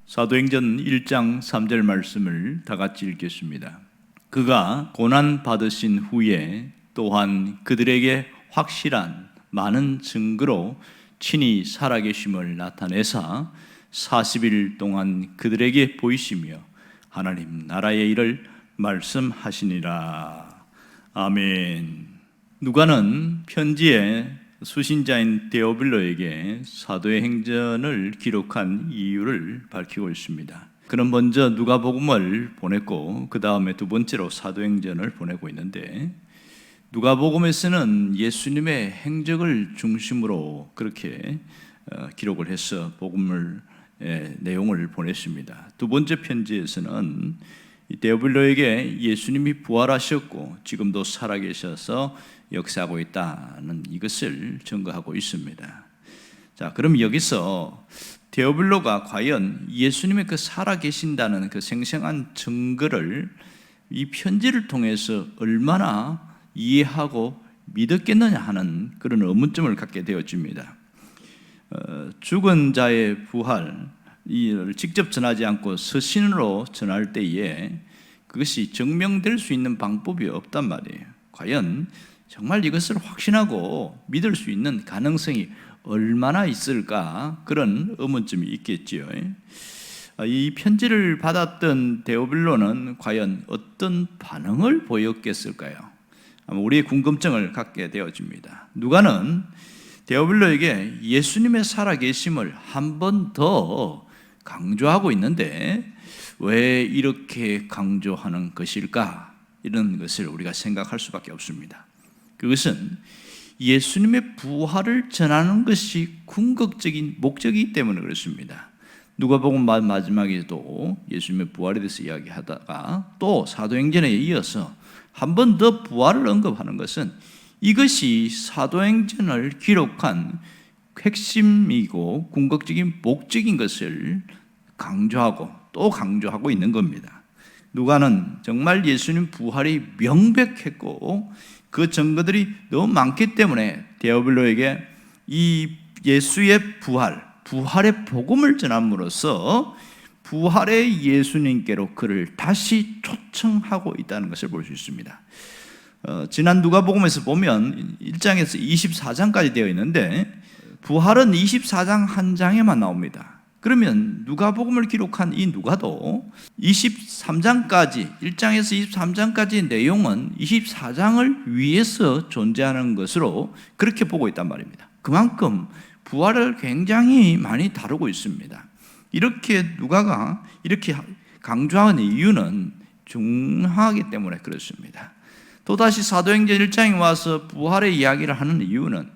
사도행전 1장 3절 말씀을 다 같이 읽겠습니다. 그가 고난 받으신 후에 또한 그들에게 확실한 많은 증거로 친히 살아계심을 나타내사 40일 동안 그들에게 보이시며 하나님 나라의 일을 말씀하시니라. 아멘. 누가는 편지에 수신자인 데오빌로에게 사도의 행전을 기록한 이유를 밝히고 있습니다. 그는 먼저 누가복음을 보냈고 그 다음에 두 번째로 사도행전을 보내고 있는데, 누가복음에서는 예수님의 행적을 중심으로 그렇게 기록을 해서 복음을 내용을 보냈습니다. 두 번째 편지에서는 데오빌로에게 예수님이 부활하셨고 지금도 살아계셔서 역사하고 있다는 이것을 증거하고 있습니다. 자, 그럼 여기서 데오빌로가 과연 예수님의 그 살아계신다는 그 생생한 증거를 이 편지를 통해서 얼마나 이해하고 믿었겠느냐 하는 그런 의문점을 갖게 되어집니다. 죽은 자의 부활, 이를 직접 전하지 않고 서신으로 전할 때에 그것이 증명될 수 있는 방법이 없단 말이에요. 과연 정말 이것을 확신하고 믿을 수 있는 가능성이 얼마나 있을까, 그런 의문점이 있겠지요. 이 편지를 받았던 데오빌로는 과연 어떤 반응을 보였겠을까요? 아마 우리의 궁금증을 갖게 되어집니다. 누가는 데오빌로에게 예수님의 살아계심을 한 번 더 강조하고 있는데 왜 이렇게 강조하는 것일까? 이런 것을 우리가 생각할 수밖에 없습니다. 그것은 예수님의 부활을 전하는 것이 궁극적인 목적이기 때문에 그렇습니다. 누가복음 마지막에도 예수님의 부활에 대해서 이야기하다가 또 사도행전에 이어서 한 번 더 부활을 언급하는 것은 이것이 사도행전을 기록한 핵심이고 궁극적인 목적인 것을 강조하고 또 강조하고 있는 겁니다. 누가는 정말 예수님 부활이 명백했고 그 증거들이 너무 많기 때문에 데오빌로에게 이 예수의 부활의 복음을 전함으로써 부활의 예수님께로 그를 다시 초청하고 있다는 것을 볼 수 있습니다. 지난 누가복음에서 보면 1장에서 24장까지 되어 있는데 부활은 24장 한 장에만 나옵니다. 그러면 누가복음을 기록한 이 누가도 23장까지, 1장에서 23장까지의 내용은 24장을 위해서 존재하는 것으로 그렇게 보고 있단 말입니다. 그만큼 부활을 굉장히 많이 다루고 있습니다. 이렇게 누가가 이렇게 강조하는 이유는 중요하기 때문에 그렇습니다. 또다시 사도행전 1장에 와서 부활의 이야기를 하는 이유는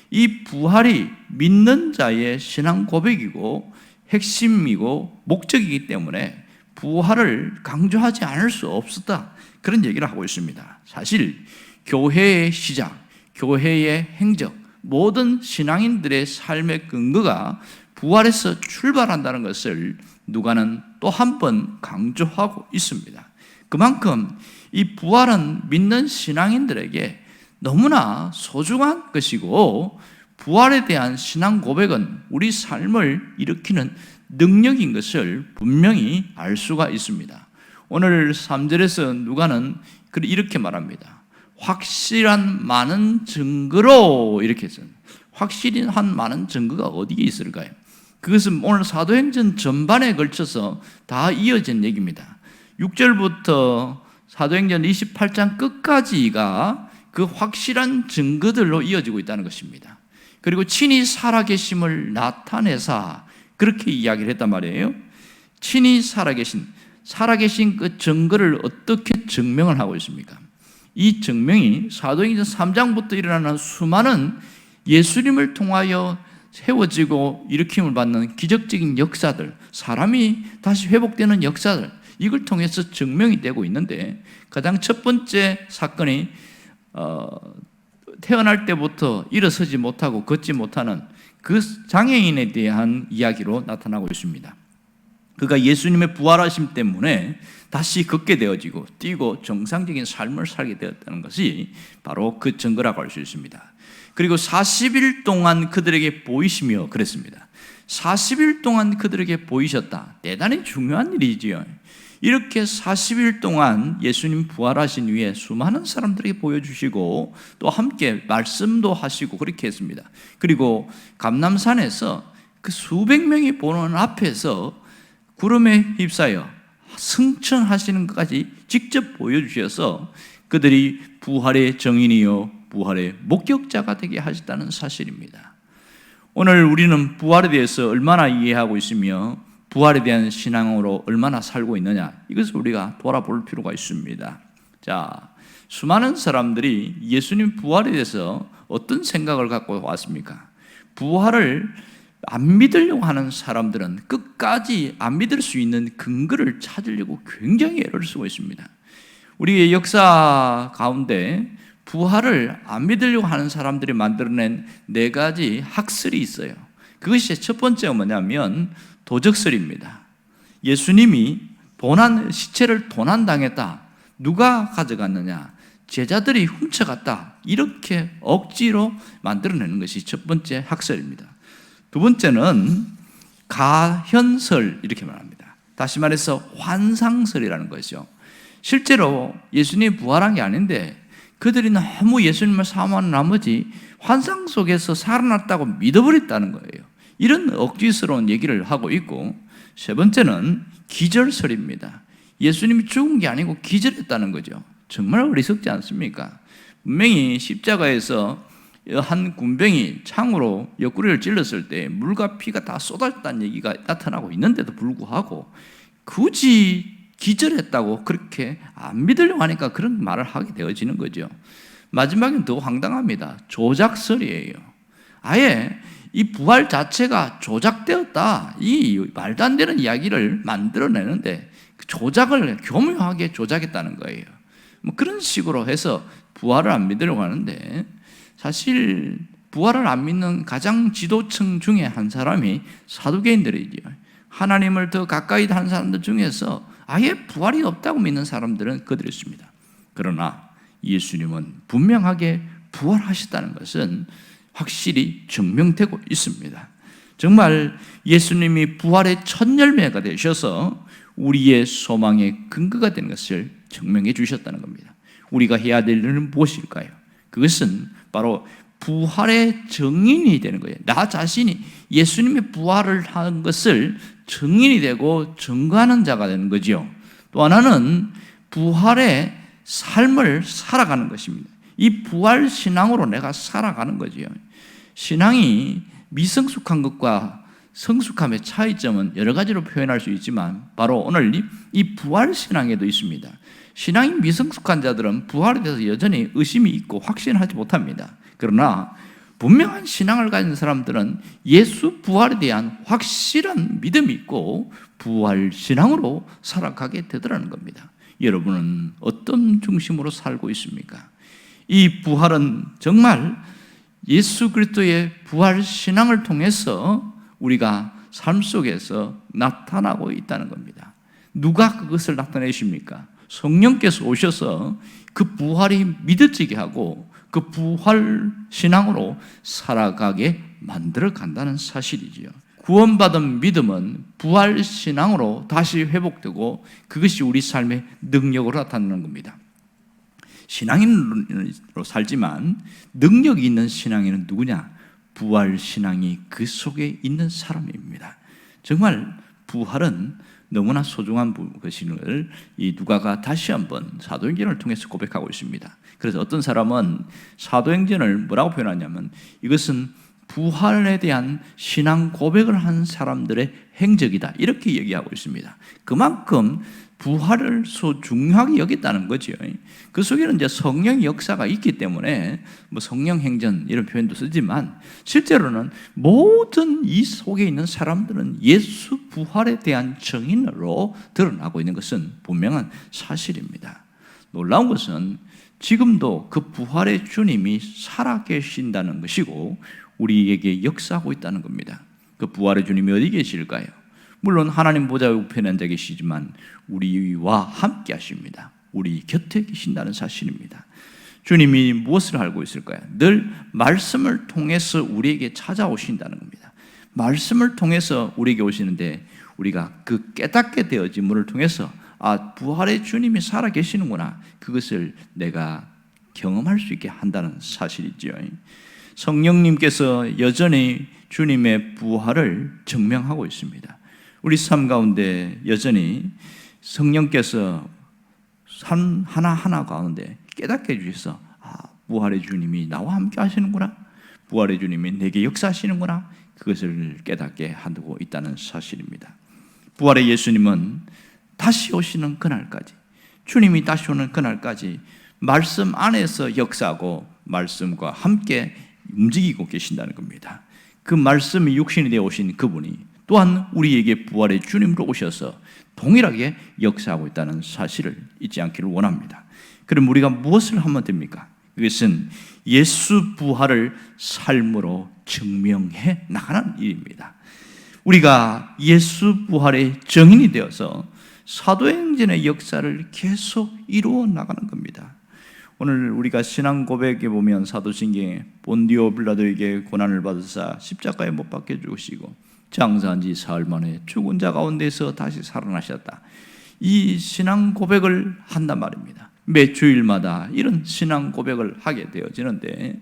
이 부활이 믿는 자의 신앙 고백이고 핵심이고 목적이기 때문에 부활을 강조하지 않을 수 없었다, 그런 얘기를 하고 있습니다. 사실 교회의 시작, 교회의 행적, 모든 신앙인들의 삶의 근거가 부활에서 출발한다는 것을 누가는 또 한 번 강조하고 있습니다. 그만큼 이 부활은 믿는 신앙인들에게 너무나 소중한 것이고 부활에 대한 신앙 고백은 우리 삶을 일으키는 능력인 것을 분명히 알 수가 있습니다. 오늘 3절에서 누가는 이렇게 말합니다. 확실한 많은 증거로, 이렇게 했습니다. 확실한 많은 증거가 어디에 있을까요? 그것은 오늘 사도행전 전반에 걸쳐서 다 이어진 얘기입니다. 6절부터 사도행전 28장 끝까지가 그 확실한 증거들로 이어지고 있다는 것입니다. 그리고 친히 살아계심을 나타내사, 그렇게 이야기를 했단 말이에요. 친히 살아계신 그 증거를 어떻게 증명을 하고 있습니까? 이 증명이 사도행전 3장부터 일어나는 수많은 예수님을 통하여 세워지고 일으킴을 받는 기적적인 역사들, 사람이 다시 회복되는 역사들, 이걸 통해서 증명이 되고 있는데, 가장 첫 번째 사건이 태어날 때부터 일어서지 못하고 걷지 못하는 그 장애인에 대한 이야기로 나타나고 있습니다. 그가 예수님의 부활하심 때문에 다시 걷게 되어지고 뛰고 정상적인 삶을 살게 되었다는 것이 바로 그 증거라고 할 수 있습니다. 그리고 40일 동안 그들에게 보이시며 그랬습니다. 40일 동안 그들에게 보이셨다. 대단히 중요한 일이지요. 이렇게 40일 동안 예수님 부활하신 후에 수많은 사람들에게 보여주시고 또 함께 말씀도 하시고 그렇게 했습니다. 그리고 감람산에서 그 수백 명이 보는 앞에서 구름에 휩싸여 승천하시는 것까지 직접 보여주셔서 그들이 부활의 정인이요 부활의 목격자가 되게 하셨다는 사실입니다. 오늘 우리는 부활에 대해서 얼마나 이해하고 있으며 부활에 대한 신앙으로 얼마나 살고 있느냐, 이것을 우리가 돌아볼 필요가 있습니다. 자, 수많은 사람들이 예수님 부활에 대해서 어떤 생각을 갖고 왔습니까? 부활을 안 믿으려고 하는 사람들은 끝까지 안 믿을 수 있는 근거를 찾으려고 굉장히 애를 쓰고 있습니다. 우리의 역사 가운데 부활을 안 믿으려고 하는 사람들이 만들어낸 4가지 학설이 있어요. 그것이 첫 번째가 뭐냐면 도적설입니다. 예수님이 시체를 도난당했다. 누가 가져갔느냐? 제자들이 훔쳐갔다. 이렇게 억지로 만들어내는 것이 첫 번째 학설입니다. 두 번째는 가현설, 이렇게 말합니다. 다시 말해서 환상설이라는 것이죠. 실제로 예수님이 부활한 게 아닌데 그들이 너무 예수님을 사모하는 나머지 환상 속에서 살아났다고 믿어버렸다는 거예요. 이런 억지스러운 얘기를 하고 있고, 세 번째는 기절설입니다. 예수님이 죽은 게 아니고 기절했다는 거죠. 정말 어리석지 않습니까? 분명히 십자가에서 한 군병이 창으로 옆구리를 찔렀을 때 물과 피가 다 쏟아졌다는 얘기가 나타나고 있는데도 불구하고 굳이 기절했다고 그렇게 안 믿으려고 하니까 그런 말을 하게 되어지는 거죠. 마지막엔 더 황당합니다. 조작설이에요. 아예 이 부활 자체가 조작되었다, 이 말도 안 되는 이야기를 만들어내는데 그 조작을 교묘하게 조작했다는 거예요. 뭐 그런 식으로 해서 부활을 안 믿으려고 하는데, 사실 부활을 안 믿는 가장 지도층 중에 한 사람이 사두개인들이죠. 하나님을 더 가까이 하는 사람들 중에서 아예 부활이 없다고 믿는 사람들은 그들이었습니다. 그러나 예수님은 분명하게 부활하셨다는 것은 확실히 증명되고 있습니다. 정말 예수님이 부활의 첫 열매가 되셔서 우리의 소망의 근거가 되는 것을 증명해 주셨다는 겁니다. 우리가 해야 될 일은 무엇일까요? 그것은 바로 부활의 증인이 되는 거예요. 나 자신이 예수님의 부활을 한 것을 증인이 되고 증거하는 자가 되는 거죠. 또 하나는 부활의 삶을 살아가는 것입니다. 이 부활 신앙으로 내가 살아가는 거지요. 신앙이 미성숙한 것과 성숙함의 차이점은 여러 가지로 표현할 수 있지만 바로 오늘 이 부활 신앙에도 있습니다. 신앙이 미성숙한 자들은 부활에 대해서 여전히 의심이 있고 확신하지 못합니다. 그러나 분명한 신앙을 가진 사람들은 예수 부활에 대한 확실한 믿음이 있고 부활 신앙으로 살아가게 되더라는 겁니다. 여러분은 어떤 중심으로 살고 있습니까? 이 부활은 정말 예수 그리스도의 부활 신앙을 통해서 우리가 삶 속에서 나타나고 있다는 겁니다. 누가 그것을 나타내십니까? 성령께서 오셔서 그 부활이 믿어지게 하고 그 부활 신앙으로 살아가게 만들어 간다는 사실이지요. 구원받은 믿음은 부활 신앙으로 다시 회복되고 그것이 우리 삶의 능력으로 나타나는 겁니다. 신앙인으로 살지만 능력이 있는 신앙인은 누구냐? 부활 신앙이 그 속에 있는 사람입니다. 정말 부활은 너무나 소중한 것임을 이 누가가 다시 한번 사도행전을 통해서 고백하고 있습니다. 그래서 어떤 사람은 사도행전을 뭐라고 표현하냐면 이것은 부활에 대한 신앙 고백을 한 사람들의 행적이다, 이렇게 얘기하고 있습니다. 그만큼 부활을 소중하게 여겼다는 거죠. 그 속에는 이제 성령의 역사가 있기 때문에 뭐 성령 행전 이런 표현도 쓰지만 실제로는 모든 이 속에 있는 사람들은 예수 부활에 대한 증인으로 드러나고 있는 것은 분명한 사실입니다. 놀라운 것은 지금도 그 부활의 주님이 살아계신다는 것이고 우리에게 역사하고 있다는 겁니다. 그 부활의 주님이 어디 계실까요? 물론 하나님 보좌 우편에 앉아 계시지만 우리와 함께 하십니다. 우리 곁에 계신다는 사실입니다. 주님이 무엇을 알고 있을까요? 늘 말씀을 통해서 우리에게 찾아오신다는 겁니다. 말씀을 통해서 우리에게 오시는데 우리가 그 깨닫게 되어짐을 통해서 부활의 주님이 살아계시는구나, 그것을 내가 경험할 수 있게 한다는 사실이죠. 성령님께서 여전히 주님의 부활을 증명하고 있습니다. 우리 삶 가운데 여전히 성령께서 삶 하나하나 가운데 깨닫게 해주셔서 부활의 주님이 나와 함께 하시는구나, 부활의 주님이 내게 역사하시는구나, 그것을 깨닫게 하고 있다는 사실입니다. 부활의 예수님은 다시 오시는 그날까지, 주님이 다시 오는 그날까지 말씀 안에서 역사하고 말씀과 함께 움직이고 계신다는 겁니다. 그 말씀이 육신이 되어 오신 그분이 또한 우리에게 부활의 주님으로 오셔서 동일하게 역사하고 있다는 사실을 잊지 않기를 원합니다. 그럼 우리가 무엇을 하면 됩니까? 이것은 예수 부활을 삶으로 증명해 나가는 일입니다. 우리가 예수 부활의 증인이 되어서 사도행전의 역사를 계속 이루어 나가는 겁니다. 오늘 우리가 신앙 고백에 보면 사도신경에 본디오 빌라도에게 고난을 받으사 십자가에 못 박혀 죽으시고 장사한 지 사흘 만에 죽은 자 가운데서 다시 살아나셨다, 이 신앙 고백을 한단 말입니다. 매 주일마다 이런 신앙 고백을 하게 되어지는데,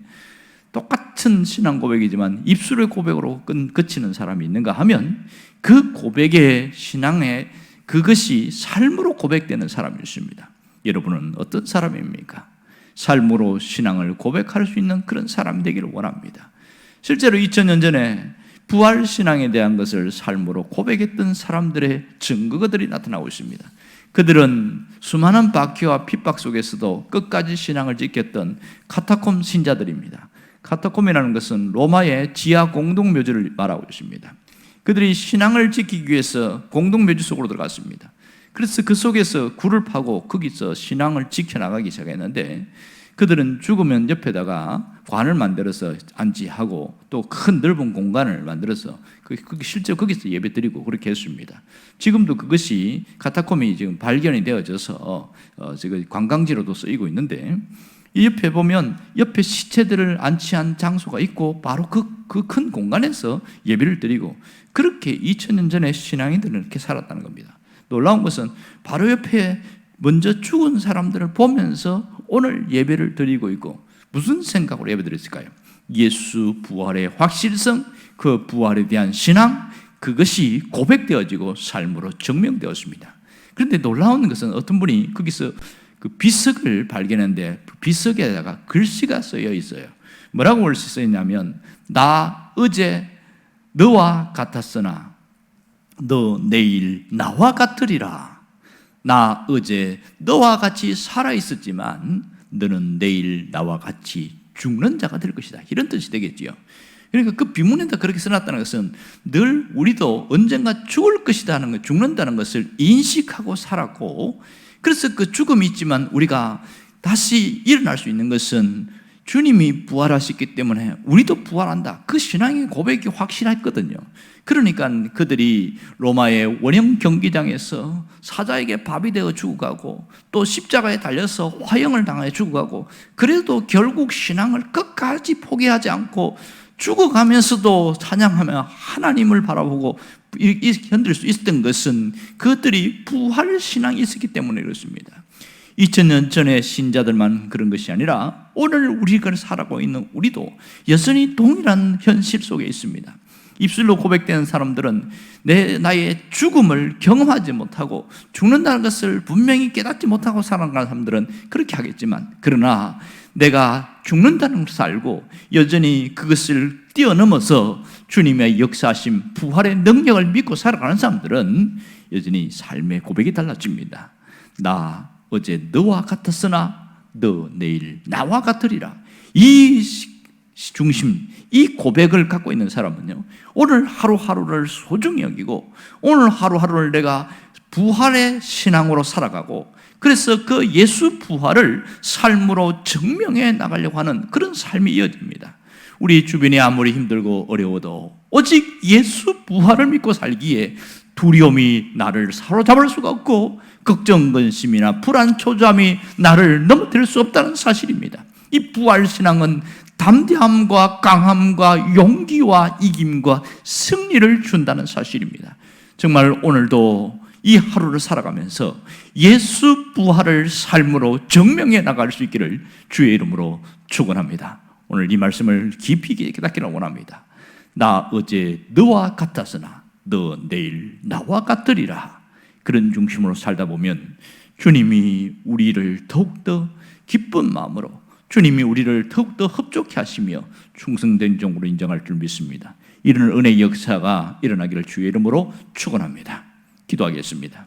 똑같은 신앙 고백이지만 입술의 고백으로 그치는 사람이 있는가 하면 그 고백의 신앙에 그것이 삶으로 고백되는 사람이 있습니다. 여러분은 어떤 사람입니까? 삶으로 신앙을 고백할 수 있는 그런 사람이 되기를 원합니다. 실제로 2000년 전에 부활신앙에 대한 것을 삶으로 고백했던 사람들의 증거들이 나타나고 있습니다. 그들은 수많은 박해와 핍박 속에서도 끝까지 신앙을 지켰던 카타콤 신자들입니다. 카타콤이라는 것은 로마의 지하 공동묘지를 말하고 있습니다. 그들이 신앙을 지키기 위해서 공동묘지 속으로 들어갔습니다. 그래서 그 속에서 굴을 파고 거기서 신앙을 지켜나가기 시작했는데, 그들은 죽으면 옆에다가 관을 만들어서 안치하고 또 큰 넓은 공간을 만들어서 실제 거기서 예배드리고 그렇게 했습니다. 지금도 그것이 카타콤이 지금 발견이 되어져서 지금 관광지로도 쓰이고 있는데, 이 옆에 보면 옆에 시체들을 안치한 장소가 있고 바로 그 큰 공간에서 예배를 드리고, 그렇게 2000년 전에 신앙인들은 이렇게 살았다는 겁니다. 놀라운 것은 바로 옆에 먼저 죽은 사람들을 보면서 오늘 예배를 드리고 있고, 무슨 생각으로 예배 드렸을까요? 예수 부활의 확실성, 그 부활에 대한 신앙, 그것이 고백되어지고 삶으로 증명되었습니다. 그런데 놀라운 것은 어떤 분이 거기서 그 비석을 발견했는데, 비석에다가 글씨가 쓰여 있어요. 뭐라고 글씨 써 있냐면, 나 어제 너와 같았으나 너 내일 나와 같으리라. 나 어제 너와 같이 살아있었지만 너는 내일 나와 같이 죽는 자가 될 것이다, 이런 뜻이 되겠지요. 그러니까 그 비문에다 그렇게 써놨다는 것은 늘 우리도 언젠가 죽을 것이다 하는 것, 죽는다는 것을 인식하고 살았고, 그래서 그 죽음이 있지만 우리가 다시 일어날 수 있는 것은 주님이 부활하셨기 때문에 우리도 부활한다, 그 신앙의 고백이 확실했거든요. 그러니까 그들이 로마의 원형 경기장에서 사자에게 밥이 되어 죽어가고 또 십자가에 달려서 화형을 당해 죽어가고, 그래도 결국 신앙을 끝까지 포기하지 않고 죽어가면서도 찬양하며 하나님을 바라보고 견딜 수 있었던 것은 그들이 부활 신앙이 있었기 때문에 그렇습니다. 2000년 전의 신자들만 그런 것이 아니라 오늘 우리가 살아가고 있는 우리도 여전히 동일한 현실 속에 있습니다. 입술로 고백되는 사람들은 나의 죽음을 경험하지 못하고 죽는다는 것을 분명히 깨닫지 못하고 살아가는 사람들은 그렇게 하겠지만, 그러나 내가 죽는다는 것을 알고 여전히 그것을 뛰어넘어서 주님의 역사하심 부활의 능력을 믿고 살아가는 사람들은 여전히 삶의 고백이 달라집니다. 나 어제 너와 같았으나 너 내일 나와 같으리라. 이 중심, 이 고백을 갖고 있는 사람은요, 오늘 하루하루를 소중히 여기고 오늘 하루하루를 내가 부활의 신앙으로 살아가고, 그래서 그 예수 부활을 삶으로 증명해 나가려고 하는 그런 삶이 이어집니다. 우리 주변이 아무리 힘들고 어려워도 오직 예수 부활을 믿고 살기에 두려움이 나를 사로잡을 수가 없고 걱정, 근심이나 불안, 초조함이 나를 넘어뜨릴 수 없다는 사실입니다. 이 부활신앙은 담대함과 강함과 용기와 이김과 승리를 준다는 사실입니다. 정말 오늘도 이 하루를 살아가면서 예수 부활을 삶으로 증명해 나갈 수 있기를 주의 이름으로 축원합니다. 오늘 이 말씀을 깊이 깨닫기를 원합니다. 나 어제 너와 같았으나 너 내일 나와 같으리라. 그런 중심으로 살다 보면 주님이 우리를 더욱더 기쁜 마음으로, 주님이 우리를 더욱더 흡족해 하시며 충성된 종으로 인정할 줄 믿습니다. 이런 은혜의 역사가 일어나기를 주의 이름으로 축원합니다. 기도하겠습니다.